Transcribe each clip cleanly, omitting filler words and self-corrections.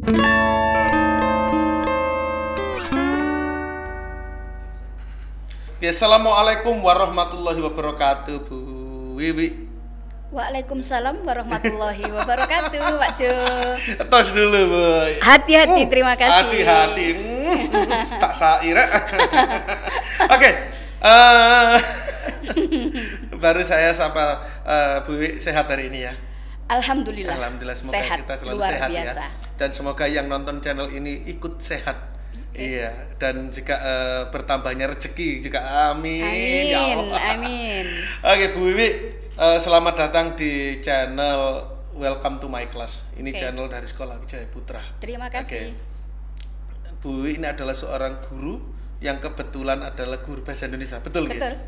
Ya, assalamualaikum warahmatullahi wabarakatuh, Bu Wiwi. Waalaikumsalam warahmatullahi wabarakatuh, Pak Jo. Tos dulu, Bu. Hati-hati, terima kasih. Hati-hati. Tak saira. Oke. Baru saya sapa Bu Wiwi, sehat hari ini ya. Alhamdulillah. Alhamdulillah, semoga sehat, kita selalu luar sehat biasa. ya. Dan semoga yang nonton channel ini ikut sehat. Iya, dan juga bertambahnya rezeki juga, amin. Amin, ya Allah. amin. Oke, Bu Wiwi, selamat datang di channel Welcome to My Class. Ini channel dari Sekolah Wijaya Putra. Terima kasih. Bu Wiwi ini adalah seorang guru yang kebetulan adalah guru bahasa Indonesia, betul? Betul. Ya?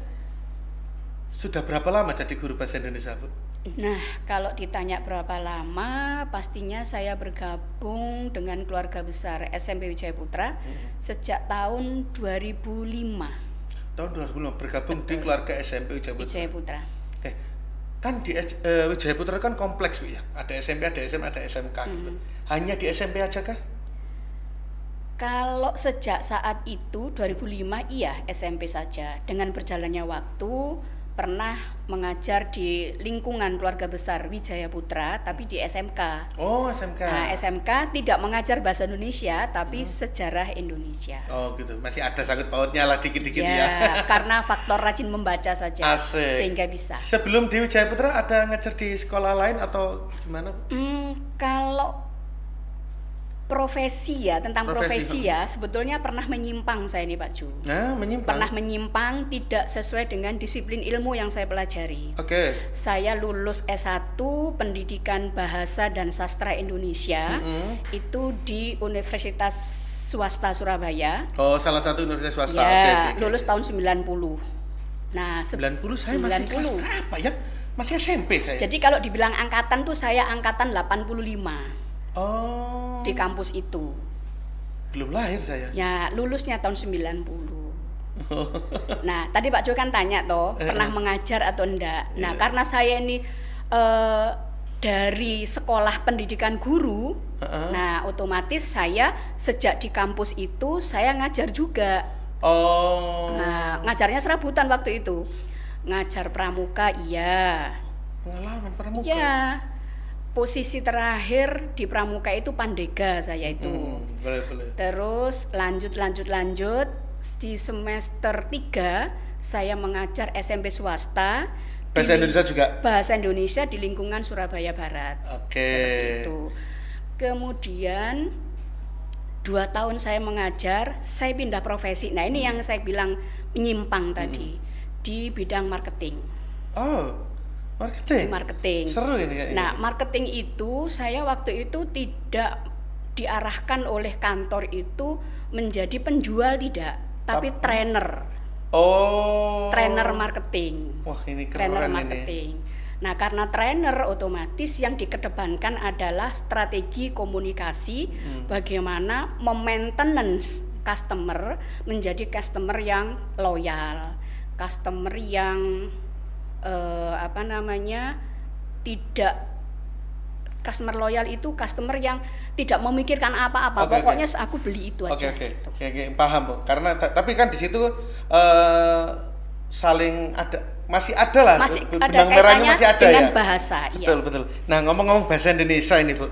Sudah berapa lama jadi guru bahasa Indonesia, Bu? Nah, kalau ditanya berapa lama, pastinya saya bergabung dengan keluarga besar SMP Wijaya Putra sejak tahun 2005. Tahun 2005 bergabung Betul. di keluarga SMP Wijaya Putra. Wijaya Putra. Oke. Kan di Wijaya Putra kan kompleks, Bu ya. Ada SMP, ada SMA, ada SMK gitu. Hanya di SMP aja kah? Kalau sejak saat itu 2005 iya SMP saja. Dengan berjalannya waktu pernah mengajar di lingkungan keluarga besar Wijaya Putra, tapi di SMK. Oh, SMK. Nah, SMK tidak mengajar bahasa Indonesia, tapi sejarah Indonesia. Oh, gitu. Masih ada sangkut pautnya lah dikit-dikit ya. Karena faktor rajin membaca saja. Asik. Sehingga bisa. Sebelum di Wijaya Putra ada ngajar di sekolah lain atau gimana? Kalau profesi ya, tentang profesi ya, sebetulnya pernah menyimpang saya nih Pak Ju. Nah, menyimpang. Pernah menyimpang, tidak sesuai dengan disiplin ilmu yang saya pelajari. Oke. Saya lulus S1 Pendidikan Bahasa dan Sastra Indonesia, itu di Universitas Swasta Surabaya. Oh, salah satu universitas swasta. Ya, Oke. lulus tahun 90. Nah, 90 saya masih kelas berapa ya? Masih SMP saya. Jadi kalau dibilang angkatan tuh saya angkatan 85. Oh. Di kampus itu. Belum lahir saya. Ya, lulusnya tahun 90. Nah, tadi Pak Jo kan tanya toh, pernah mengajar atau enggak. Nah, karena saya ini dari sekolah pendidikan guru, nah otomatis saya sejak di kampus itu saya ngajar juga. Oh. Nah, ngajarnya serabutan waktu itu. Ngajar pramuka iya. Pengalaman pramuka. Iya. Posisi terakhir di pramuka itu Pandega saya itu. Boleh. Terus lanjut di semester 3 saya mengajar SMP swasta. Bahasa Indonesia juga? Bahasa Indonesia di lingkungan Surabaya Barat. Oke. Seperti itu. Kemudian 2 tahun saya mengajar, saya pindah profesi. Nah, ini yang saya bilang menyimpang tadi di bidang marketing. Oh. Marketing. Seru ini kayaknya. Nah, marketing itu saya waktu itu tidak diarahkan oleh kantor itu menjadi penjual tidak, tapi trainer. Oh. Trainer marketing. Wah, ini keren Trainer ini. marketing. Nah, karena trainer otomatis yang dikedepankan adalah strategi komunikasi, bagaimana memaintenance customer menjadi customer yang loyal, customer yang tidak customer loyal itu customer yang tidak memikirkan apa-apa. Pokoknya aku beli itu aja. Oke, paham, Bu. Karena tapi kan di situ saling ada, masih ada lah, masih ada benang merahnya masih ada dengan ya. Bahasa. Betul. Nah, ngomong-ngomong bahasa Indonesia ini, Bu.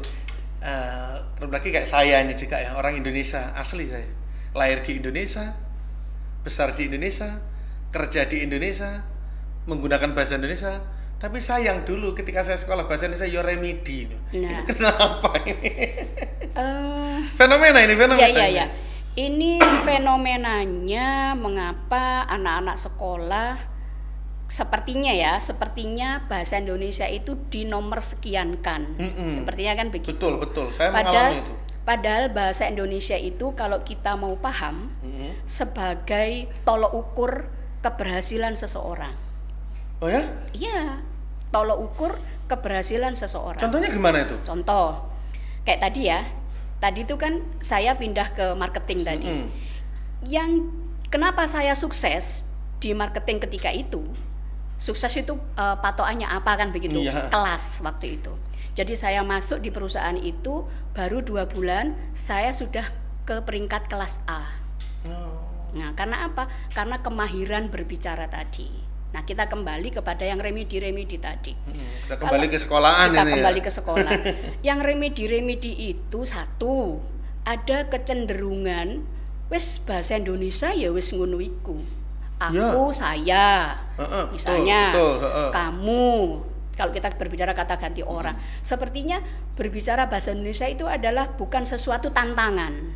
Terlebih kayak saya ini juga ya, orang Indonesia asli saya. Lahir di Indonesia, besar di Indonesia, kerja di Indonesia, menggunakan bahasa Indonesia, tapi sayang dulu ketika saya sekolah bahasa Indonesia Yoremidi. Ini kenapa ini? Fenomena. Iya. Ini fenomenanya mengapa anak-anak sekolah sepertinya bahasa Indonesia itu di nomor sekian kan. Sepertinya kan begitu. Betul. Saya mengalami itu. Padahal bahasa Indonesia itu kalau kita mau paham sebagai tolok ukur keberhasilan seseorang. Oh ya? Iya, tolok ukur keberhasilan seseorang. Contohnya gimana itu? Contoh, kayak tadi ya. Tadi itu kan saya pindah ke marketing tadi. Yang kenapa saya sukses di marketing ketika itu? Sukses itu patokannya apa kan begitu? Iya. Kelas waktu itu. Jadi saya masuk di perusahaan itu baru 2 bulan saya sudah ke peringkat kelas A. Nah, karena apa? Karena kemahiran berbicara tadi. Nah, kita kembali kepada yang remedi tadi. Kita kembali ke sekolahan kita ini. Kembali ke sekolah. Yang remedi itu satu, ada kecenderungan wis bahasa Indonesia ya wis ngono iku. Aku, saya, misalnya, betul, kamu. Kalau kita berbicara kata ganti orang, sepertinya berbicara bahasa Indonesia itu adalah bukan sesuatu tantangan.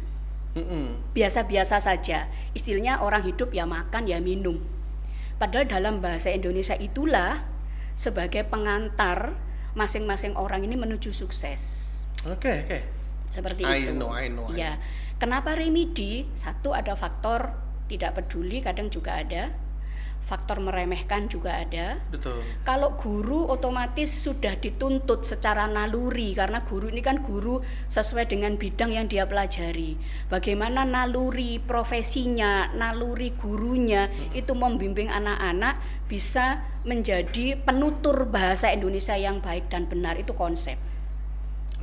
Biasa-biasa saja. Istilahnya orang hidup ya makan ya minum. Padahal dalam bahasa Indonesia itulah sebagai pengantar masing-masing orang ini menuju sukses. Oke. Seperti I itu. know. Ya. Kenapa remedi? Satu, ada faktor tidak peduli, kadang juga ada. Faktor meremehkan juga ada. Betul. Kalau guru otomatis sudah dituntut secara naluri, karena guru ini kan guru sesuai dengan bidang yang dia pelajari. Bagaimana naluri profesinya, naluri gurunya itu membimbing anak-anak bisa menjadi penutur bahasa Indonesia yang baik dan benar, itu konsep.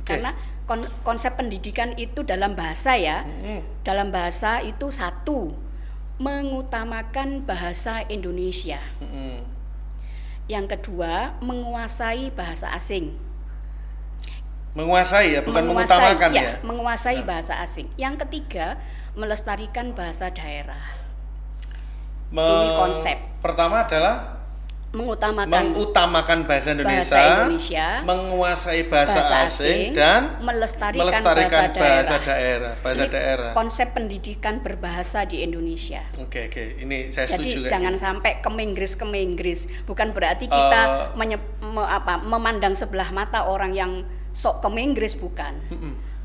Karena konsep pendidikan itu dalam bahasa ya, dalam bahasa itu satu, mengutamakan bahasa Indonesia. Yang kedua, menguasai bahasa asing. Menguasai ya, bukan mengutamakan ya. Menguasai bahasa asing. Yang ketiga, melestarikan bahasa daerah. Ini konsep. Pertama adalah mengutamakan bahasa Indonesia, menguasai bahasa asing dan melestarikan bahasa daerah. Konsep pendidikan berbahasa di Indonesia. Oke. Ini saya setuju. Jadi jangan sampai ke Inggris. Bukan berarti kita memandang sebelah mata orang yang sok ke Inggris, bukan.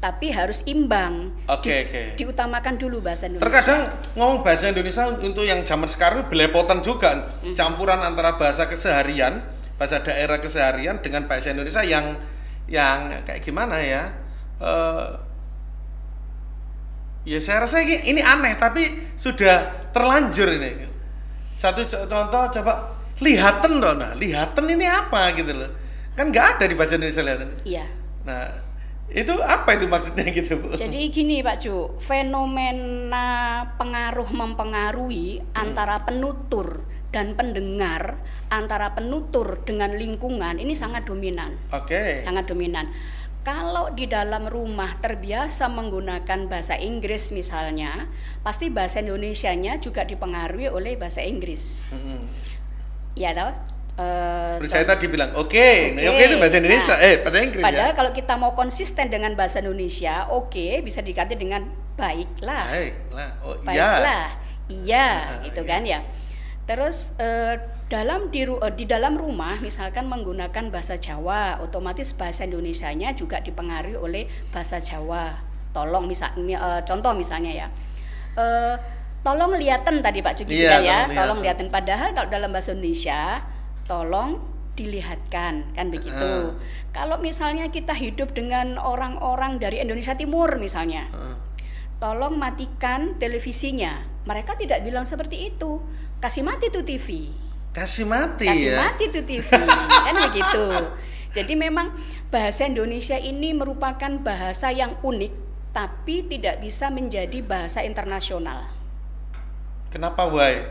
Tapi harus imbang. Diutamakan dulu bahasa Indonesia. Terkadang ngomong bahasa Indonesia untuk yang zaman sekarang belepotan juga, campuran antara bahasa keseharian, bahasa daerah keseharian dengan bahasa Indonesia yang kayak gimana ya? Ya saya rasa ini aneh, tapi sudah terlanjur ini. Satu contoh coba lihatan loh, lihatan ini apa gitu loh? Kan nggak ada di bahasa Indonesia lihatan. Iya. Nah, itu apa itu maksudnya gitu, Bu? Jadi gini Pak Ju, fenomena pengaruh mempengaruhi antara penutur dan pendengar, antara penutur dengan lingkungan ini sangat dominan. Sangat dominan. Kalau di dalam rumah terbiasa menggunakan bahasa Inggris misalnya, pasti bahasa Indonesianya juga dipengaruhi oleh bahasa Inggris. Ya toh? Saya tadi bilang oke itu bahasa Indonesia, bahasa Inggris. Padahal kalau kita mau konsisten dengan bahasa Indonesia, bisa diganti dengan baiklah. Iya, gitu kan ya. Terus di dalam rumah misalkan menggunakan bahasa Jawa, otomatis bahasa Indonesianya juga dipengaruhi oleh bahasa Jawa. Tolong misalnya contoh misalnya ya. Tolong lihatin tadi Pak Cuki ya. Tolong lihatin, padahal kalau dalam bahasa Indonesia tolong dilihatkan, kan begitu. Kalau misalnya kita hidup dengan orang-orang dari Indonesia Timur misalnya, tolong matikan televisinya. Mereka tidak bilang seperti itu. Kasih mati tuh TV. Kasih mati tuh TV. Kan begitu. Jadi memang bahasa Indonesia ini merupakan bahasa yang unik, tapi tidak bisa menjadi bahasa internasional. Kenapa why?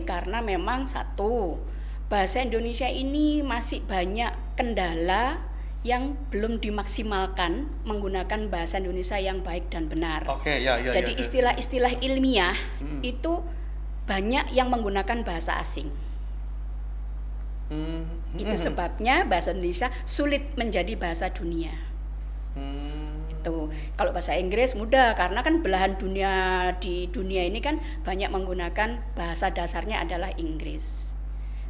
Karena memang satu, bahasa Indonesia ini masih banyak kendala yang belum dimaksimalkan menggunakan bahasa Indonesia yang baik dan benar. Jadi istilah-istilah ilmiah itu banyak yang menggunakan bahasa asing. Itu sebabnya bahasa Indonesia sulit menjadi bahasa dunia. Kalau bahasa Inggris mudah, karena kan belahan dunia di dunia ini kan banyak menggunakan bahasa dasarnya adalah Inggris.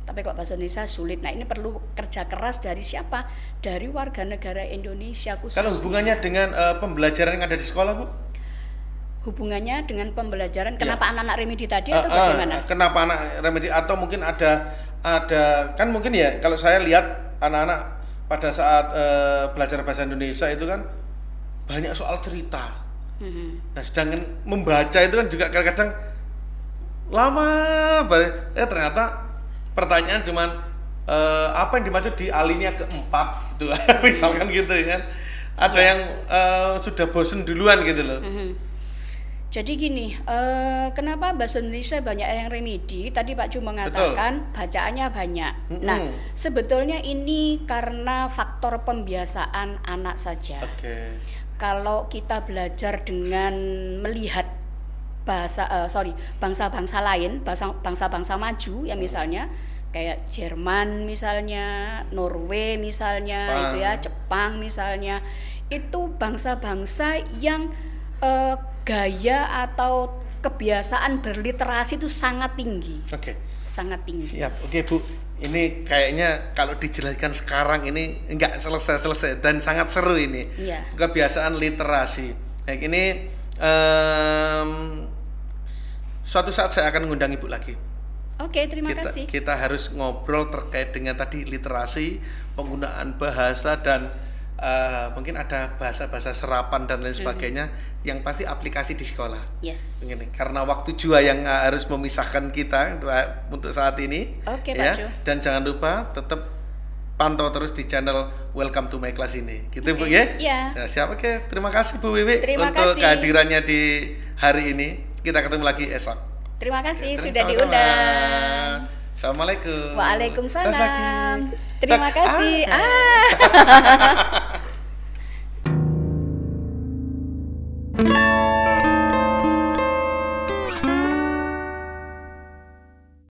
Tapi kalau bahasa Indonesia sulit. Nah, ini perlu kerja keras dari siapa? Dari warga negara Indonesia khususnya. Kalau hubungannya dengan pembelajaran yang ada di sekolah, Bu? Hubungannya dengan pembelajaran, kenapa anak-anak remedi tadi atau bagaimana? Kenapa anak remedi, atau mungkin ada kan mungkin ya, kalau saya lihat anak-anak pada saat belajar bahasa Indonesia itu kan banyak soal cerita. Nah, sedangkan membaca itu kan juga kadang-kadang lama, ternyata pertanyaan cuman apa yang dimaksud di alinea keempat gitu. Misalkan gitu ya kan. Ada yang sudah bosen duluan gitu loh. Jadi gini, kenapa bahasa Indonesia banyak yang remedi? Tadi Pak Ju mengatakan bacaannya banyak. Nah, sebetulnya ini karena faktor pembiasaan anak saja. Kalau kita belajar dengan melihat bangsa-bangsa lain, bangsa-bangsa maju ya misalnya kayak Jerman misalnya, Norway misalnya, itu ya, Jepang misalnya, itu bangsa-bangsa yang gaya atau kebiasaan berliterasi itu sangat tinggi. Sangat tinggi. Siap. Bu. Ini kayaknya kalau dijelaskan sekarang ini enggak selesai dan sangat seru ini. Kebiasaan literasi. Ini suatu saat saya akan mengundang Ibu lagi. Terima kasih. Kita harus ngobrol terkait dengan tadi literasi, penggunaan bahasa dan mungkin ada bahasa-bahasa serapan dan lain sebagainya yang pasti aplikasi di sekolah. Begini, karena waktu juga yang harus memisahkan kita untuk saat ini. Ya. Dan jangan lupa tetap pantau terus di channel Welcome to My Class ini. Gitu Bu ya? Nah, siapa terima kasih Bu Wiwi untuk kehadirannya di hari ini. Kita ketemu lagi esok. Terima kasih sudah diundang. Assalamualaikum. Waalaikumsalam. Terima kasih.